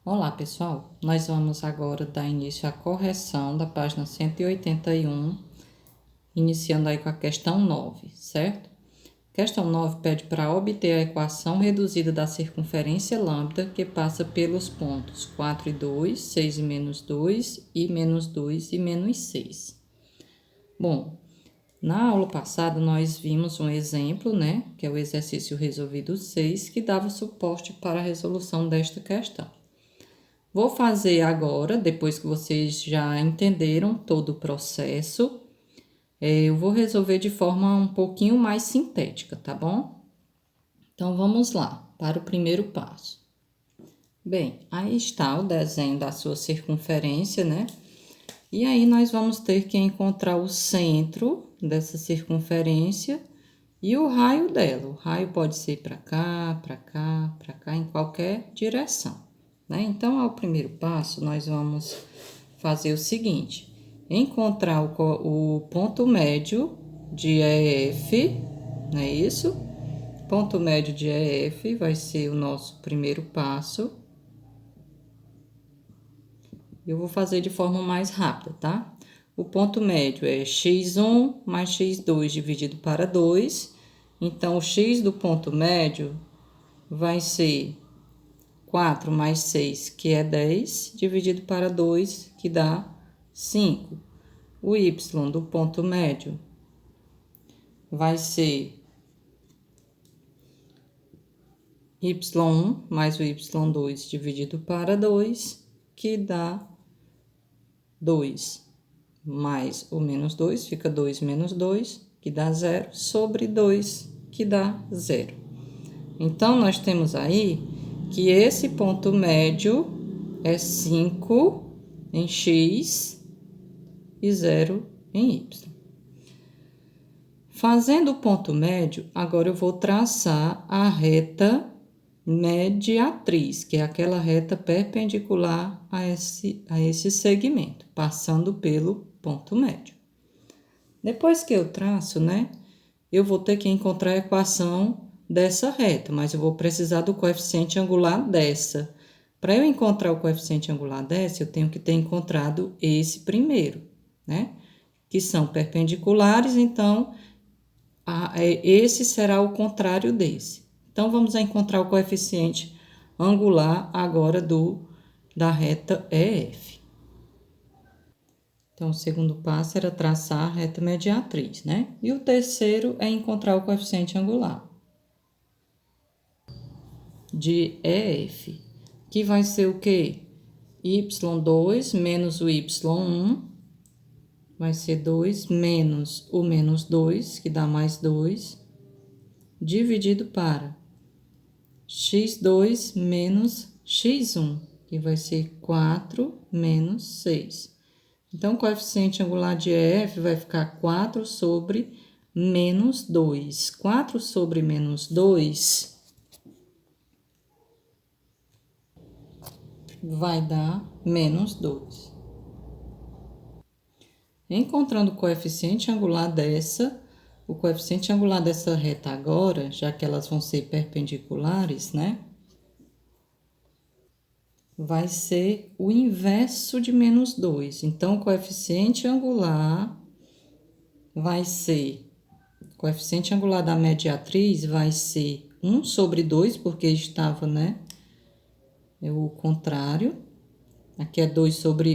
Olá, pessoal! Nós vamos agora dar início à correção da página 181, iniciando aí com a questão 9, certo? Questão 9 pede para obter a equação reduzida da circunferência lambda que passa pelos pontos 4 e 2, 6 e menos 2, e menos 2 e menos 6. Bom, na aula passada nós vimos um exemplo, né, que é o exercício resolvido 6, que dava suporte para a resolução desta questão. Vou fazer agora, depois que vocês já entenderam todo o processo, eu vou resolver de forma um pouquinho mais sintética, tá bom? Então, vamos lá, para o primeiro passo. Bem, aí está o desenho da sua circunferência, né? E aí, nós vamos ter que encontrar o centro dessa circunferência e o raio dela. O raio pode ser para cá, para cá, para cá, em qualquer direção. Então, ao primeiro passo, nós vamos fazer o seguinte: encontrar o ponto médio de EF, não é isso? Ponto médio de EF vai ser o nosso primeiro passo. Eu vou fazer de forma mais rápida, tá? O ponto médio é x1 mais x2 dividido para 2. Então, o x do ponto médio vai ser 4 mais 6, que é 10, dividido para 2, que dá 5. O y do ponto médio vai ser y1 mais o y2 dividido para 2, que dá 2 mais o menos 2, fica 2 menos 2, que dá 0, sobre 2, que dá 0. Então, nós temos aí que esse ponto médio é 5 em x e 0 em y. Fazendo o ponto médio, agora eu vou traçar a reta mediatriz, que é aquela reta perpendicular a esse segmento, passando pelo ponto médio. Depois que eu traço, né, eu vou ter que encontrar a equação dessa reta, mas eu vou precisar do coeficiente angular dessa. Para eu encontrar o coeficiente angular dessa, eu tenho que ter encontrado esse primeiro, né? Que são perpendiculares, então, esse será o contrário desse. Então, vamos encontrar o coeficiente angular agora da reta EF. Então, o segundo passo era traçar a reta mediatriz, né? E o terceiro é encontrar o coeficiente angular de EF, que vai ser o quê? y2 menos o y1, vai ser 2 menos o menos 2, que dá mais 2, dividido para x2 menos x1, que vai ser 4 menos 6. Então, o coeficiente angular de EF vai ficar 4 sobre menos 2. 4 sobre menos 2 vai dar menos 2. Encontrando o coeficiente angular dessa reta agora, já que elas vão ser perpendiculares, né? Vai ser o inverso de menos 2. Então, o coeficiente angular vai ser, o coeficiente angular da mediatriz vai ser 1 sobre 2, porque estava, né? É o contrário. Aqui é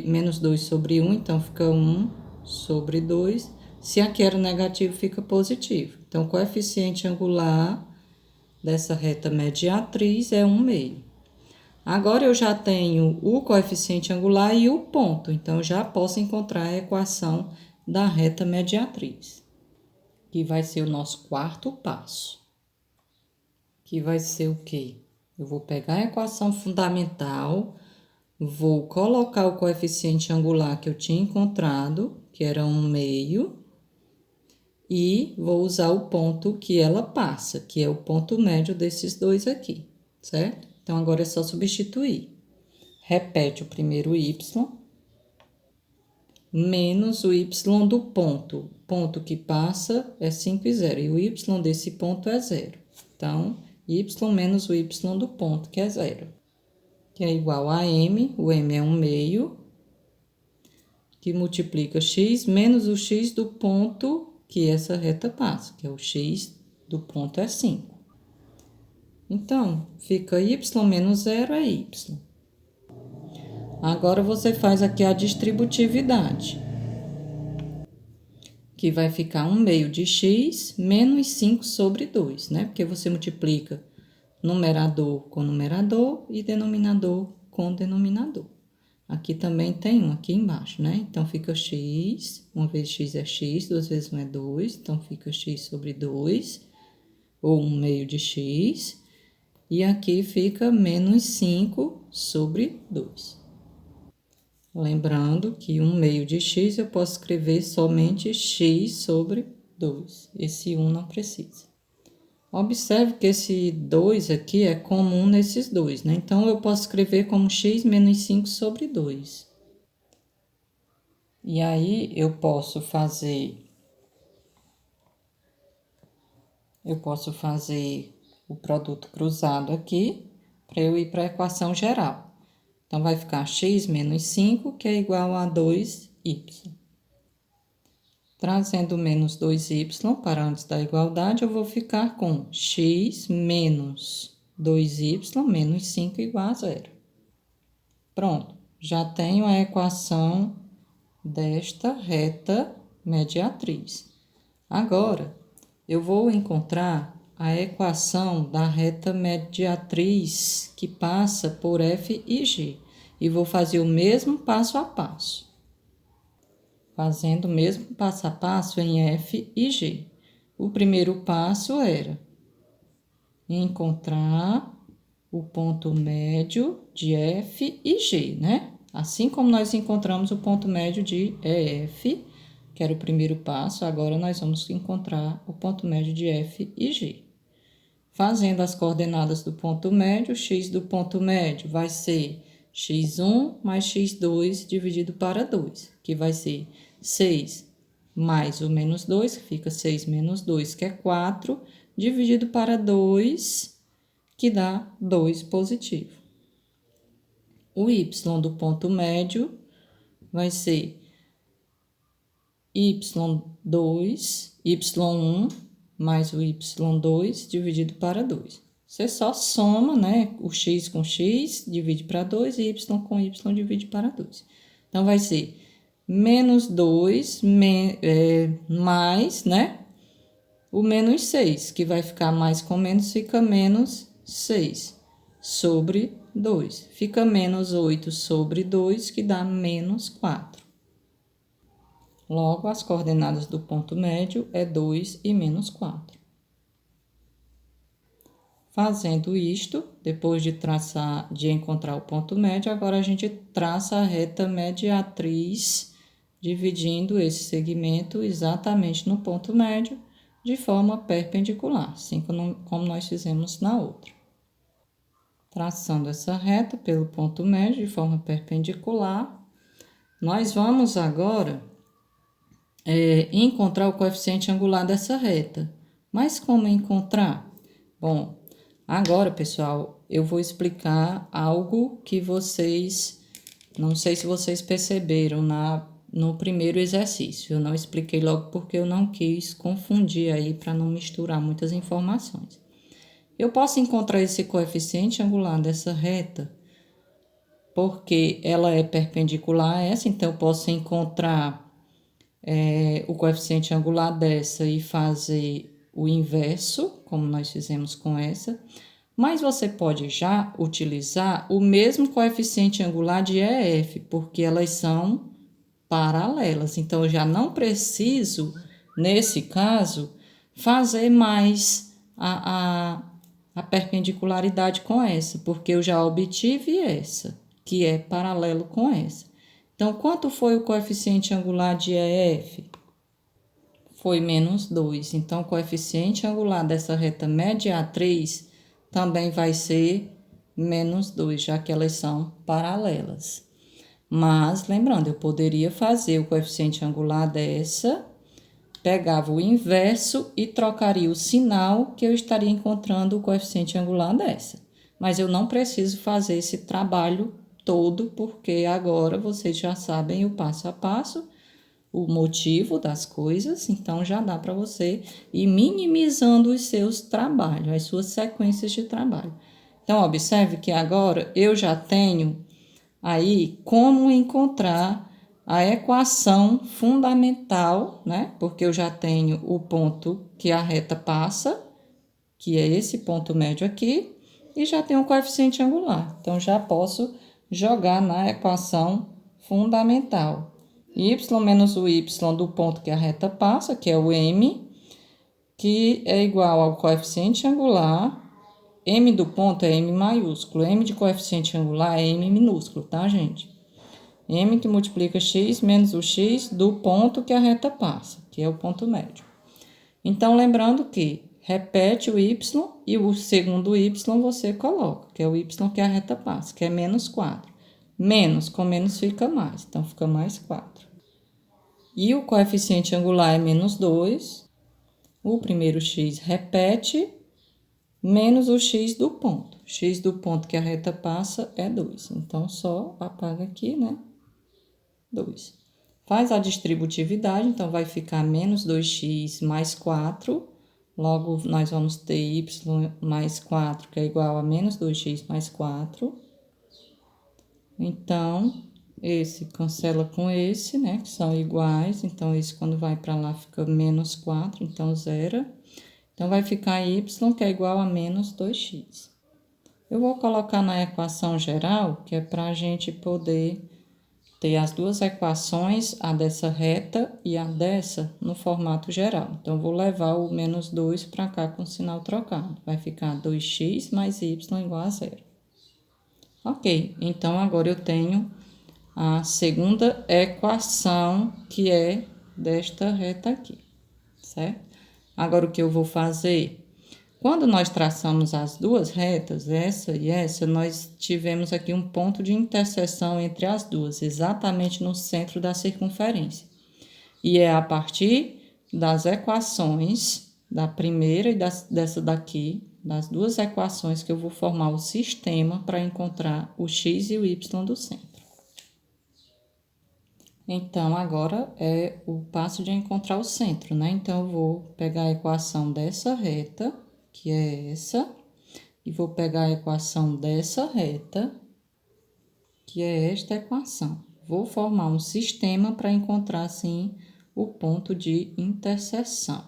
menos 2 sobre 1, então fica 1 sobre 2. Se aqui era negativo, fica positivo. Então, o coeficiente angular dessa reta mediatriz é 1/2. Agora, eu já tenho o coeficiente angular e o ponto, então, já posso encontrar a equação da reta mediatriz, que vai ser o nosso quarto passo. Que vai ser o quê? Eu vou pegar a equação fundamental, vou colocar o coeficiente angular que eu tinha encontrado, que era 1/2, e vou usar o ponto que ela passa, que é o ponto médio desses dois aqui, certo? Então, agora é só substituir. Repete o primeiro y, menos o y do ponto. O ponto que passa é 5 e 0, e o y desse ponto é 0. Então, y menos o y do ponto, que é 0. que é igual a m, o m é 1/2, que multiplica x menos o x do ponto que essa reta passa, que é o x do ponto é 5. Então, fica y menos 0 é y. Agora, você faz aqui a distributividade, que vai ficar 1/2 de x menos 5 sobre 2, né? Porque você multiplica numerador com numerador e denominador com denominador. Aqui também tem um aqui embaixo, né? Então, fica x, 1 vezes x é x, 2 vezes 1 é 2, então fica x sobre 2, ou 1/2 de x, e aqui fica menos 5 sobre 2. Lembrando que 1/2 de x eu posso escrever somente x sobre 2. Esse 1 não precisa. Observe que esse 2 aqui é comum nesses dois, né? Então, eu posso escrever como x menos 5 sobre 2. E aí, eu posso fazer o produto cruzado aqui, para eu ir para a equação geral. Então, vai ficar x menos 5, que é igual a 2y. Trazendo menos 2y para antes da igualdade, eu vou ficar com x menos 2y menos 5 igual a 0. Pronto, já tenho a equação desta reta mediatriz. Agora, eu vou encontrar a equação da reta mediatriz que passa por F e G. E vou fazer o mesmo passo a passo. Fazendo o mesmo passo a passo em F e G. O primeiro passo era encontrar o ponto médio de F e G, né? Assim como nós encontramos o ponto médio de EF, que era o primeiro passo, agora nós vamos encontrar o ponto médio de F e G. Fazendo as coordenadas do ponto médio, x do ponto médio vai ser x1 mais x2 dividido para 2, que vai ser 6 mais o menos 2, que fica 6 menos 2, que é 4, dividido para 2, que dá 2 positivo. O y do ponto médio vai ser y2, y1 mais o y2 dividido para 2. Você só soma, né? O x com x divide para 2 e y com y divide para 2. Então, vai ser menos 2 mais, né? O menos 6, que vai ficar mais com menos, fica menos 6 sobre 2. Fica menos 8 sobre 2, que dá menos 4. Logo, as coordenadas do ponto médio é 2 e menos 4. Fazendo isto, depois de encontrar o ponto médio, agora a gente traça a reta mediatriz, dividindo esse segmento exatamente no ponto médio, de forma perpendicular, assim como nós fizemos na outra. Traçando essa reta pelo ponto médio de forma perpendicular, nós vamos agora encontrar o coeficiente angular dessa reta. Mas como encontrar? Bom, agora, pessoal, eu vou explicar algo que vocês, não sei se vocês perceberam no primeiro exercício. Eu não expliquei logo porque eu não quis confundir aí para não misturar muitas informações. Eu posso encontrar esse coeficiente angular dessa reta porque ela é perpendicular a essa, então eu posso encontrar o coeficiente angular dessa e fazer o inverso, como nós fizemos com essa. Mas você pode já utilizar o mesmo coeficiente angular de EF, porque elas são paralelas. Então, eu já não preciso, nesse caso, fazer mais a perpendicularidade com essa, porque eu já obtive essa, que é paralelo com essa. Então, quanto foi o coeficiente angular de EF? Foi menos 2. Então, o coeficiente angular dessa reta mediatriz também vai ser menos 2, já que elas são paralelas. Mas, lembrando, eu poderia fazer o coeficiente angular dessa, pegava o inverso e trocaria o sinal que eu estaria encontrando o coeficiente angular dessa. mas eu não preciso fazer esse trabalho todo, porque agora vocês já sabem o passo a passo, o motivo das coisas, então já dá para você ir minimizando os seus trabalhos, as suas sequências de trabalho. Então, observe que agora eu já tenho aí como encontrar a equação fundamental, né? Porque eu já tenho o ponto que a reta passa, que é esse ponto médio aqui, e já tenho o coeficiente angular. Então, já posso jogar na equação fundamental. Y menos o y do ponto que a reta passa, que é o m, que é igual ao coeficiente angular. M do ponto é M maiúsculo, M de coeficiente angular é M minúsculo, tá, gente? M que multiplica x menos o x do ponto que a reta passa, que é o ponto médio. Então, lembrando que repete o y e o segundo y você coloca, que é o y que a reta passa, que é menos 4. Menos, com menos fica mais, então fica mais 4. E o coeficiente angular é menos 2. O primeiro x repete, menos o x do ponto. X do ponto que a reta passa é 2. Então, só apaga aqui, né? 2. Faz a distributividade, então vai ficar menos 2x mais 4. Logo, nós vamos ter y mais 4, que é igual a menos 2x mais 4. Então, esse cancela com esse, né? Que são iguais. Então, esse quando vai para lá fica menos 4, então zero. Então, vai ficar y, que é igual a menos 2x. Eu vou colocar na equação geral, que é para a gente poder ter as duas equações, a dessa reta e a dessa, no formato geral. Então, vou levar o menos 2 para cá com o sinal trocado. Vai ficar 2x mais y igual a zero. Ok, então agora eu tenho a segunda equação, que é desta reta aqui, certo? Agora, o que eu vou fazer? Quando nós traçamos as duas retas, essa e essa, nós tivemos aqui um ponto de interseção entre as duas, exatamente no centro da circunferência. E é a partir das equações da primeira e dessa daqui, das duas equações, que eu vou formar o sistema para encontrar o x e o y do centro. Então, agora é o passo de encontrar o centro, né? Então, eu vou pegar a equação dessa reta, que é essa, e vou pegar a equação dessa reta, que é esta equação. Vou formar um sistema para encontrar, assim, o ponto de interseção.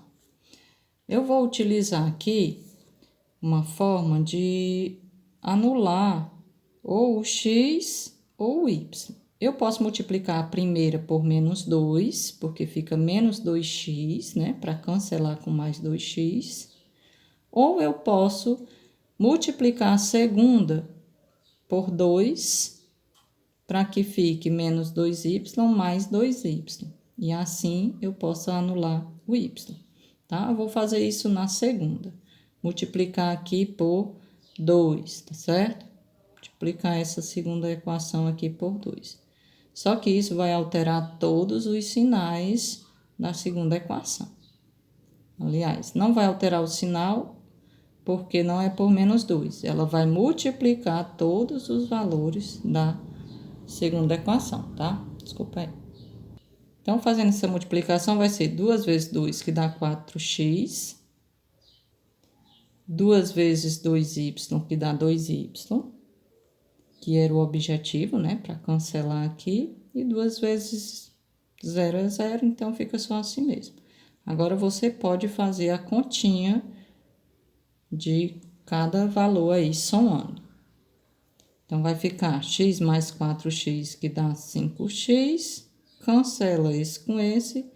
Eu vou utilizar aqui uma forma de anular ou o x ou o y. Eu posso multiplicar a primeira por menos 2, porque fica menos 2x, né? Para cancelar com mais 2x. Ou eu posso multiplicar a segunda por 2, para que fique menos 2y mais 2y. E assim eu posso anular o y, tá? Eu vou fazer isso na segunda. Multiplicar aqui por 2, tá certo? Multiplicar essa segunda equação aqui por 2. Só que isso vai alterar todos os sinais da segunda equação. Aliás, não vai alterar o sinal, porque não é por menos 2. Ela vai multiplicar todos os valores da segunda equação, tá? Desculpa aí. Então, fazendo essa multiplicação, vai ser 2 vezes 2, que dá 4x. 2 vezes 2y, que dá 2y, que era o objetivo, né? Para cancelar aqui. E 2 vezes 0 é 0, então fica só assim mesmo. Agora, você pode fazer a continha de cada valor aí, somando. Então, vai ficar x mais 4x, que dá 5x. Cancela esse com esse.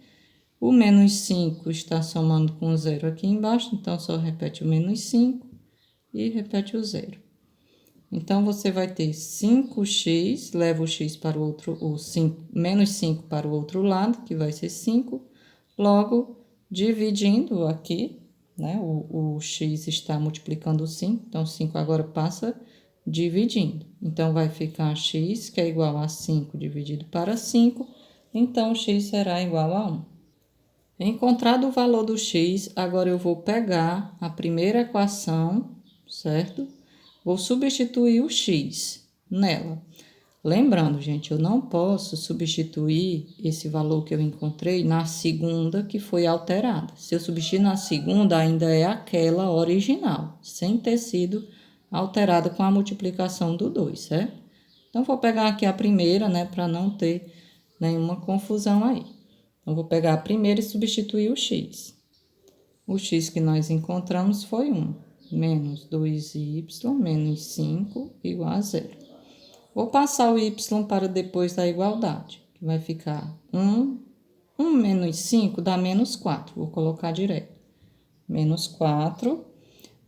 O menos 5 está somando com 0 aqui embaixo, então só repete o menos 5 e repete o 0. Então, você vai ter 5x, leva o x para o outro, menos 5 para o outro lado, que vai ser 5. Logo, dividindo aqui, né? O x está multiplicando o 5, então 5 agora passa dividindo. Então, vai ficar x, que é igual a 5 dividido para 5, então x será igual a 1. Encontrado o valor do x, agora eu vou pegar a primeira equação, certo? vou substituir o x nela. Lembrando, gente, eu não posso substituir esse valor que eu encontrei na segunda que foi alterada. Se eu substituir na segunda, ainda é aquela original, sem ter sido alterada com a multiplicação do 2, certo? Então, vou pegar aqui a primeira, né, para não ter nenhuma confusão aí. Então, vou pegar a primeira e substituir o x. O x que nós encontramos foi 1, menos 2y menos 5 igual a 0. Vou passar o y para depois da igualdade, que vai ficar 1 menos 5 dá menos 4, vou colocar direto. Menos 4,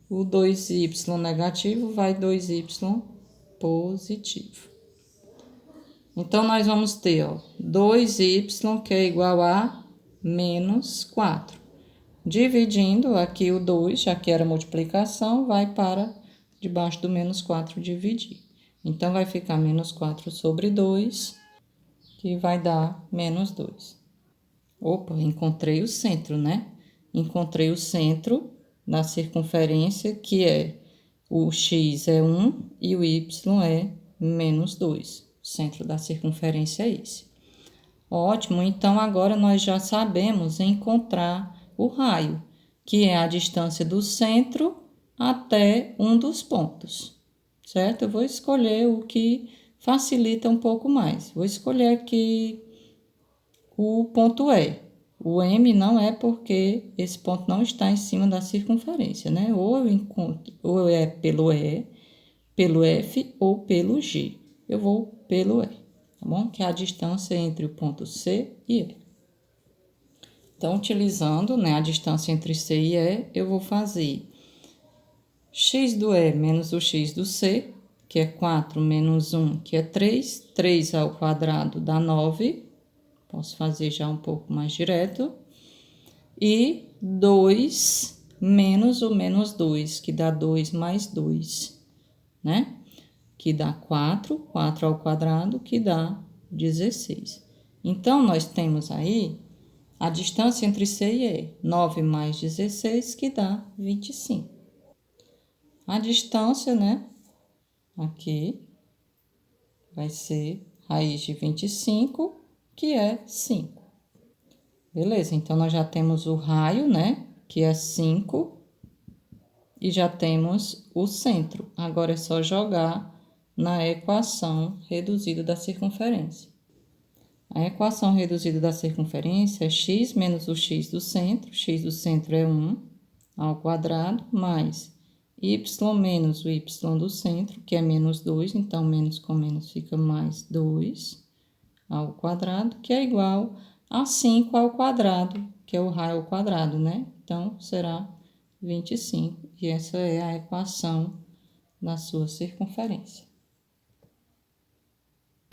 o 2y negativo vai 2y positivo. Então, nós vamos ter, ó, 2y que é igual a menos 4. Dividindo aqui o 2, já que era multiplicação, vai para debaixo do menos 4 dividir. Então, vai ficar menos 4 sobre 2, que vai dar menos 2. Opa, encontrei o centro, né? Encontrei o centro da circunferência, que é o x é 1 e o y é menos 2. O centro da circunferência é esse. Ótimo, então agora nós já sabemos encontrar o raio, que é a distância do centro até um dos pontos, certo? Eu vou escolher o que facilita um pouco mais. Vou escolher aqui o ponto E. O M não é porque esse ponto não está em cima da circunferência, né? Ou eu encontro, ou é pelo E, pelo F ou pelo G. Eu vou pelo E, tá bom? Que é a distância entre o ponto C e E. Então, utilizando, né, a distância entre C e E, eu vou fazer x do E menos o x do C, que é 4 menos 1, que é 3. 3 ao quadrado dá 9. Posso fazer já um pouco mais direto. E 2 menos o menos 2, que dá 2 mais 2, né? Que dá 4. 4 ao quadrado, que dá 16. Então, nós temos aí a distância entre C e E, 9 mais 16, que dá 25. A distância, né, aqui, vai ser raiz de 25, que é 5. Beleza, então nós já temos o raio, né, que é 5, e já temos o centro. Agora é só jogar na equação reduzida da circunferência. A equação reduzida da circunferência é x menos o x do centro é 1 ao quadrado, mais y menos o y do centro, que é menos 2, então menos com menos fica mais 2 ao quadrado, que é igual a 5 ao quadrado, que é o raio ao quadrado, né? Então, será 25, e essa é a equação da sua circunferência.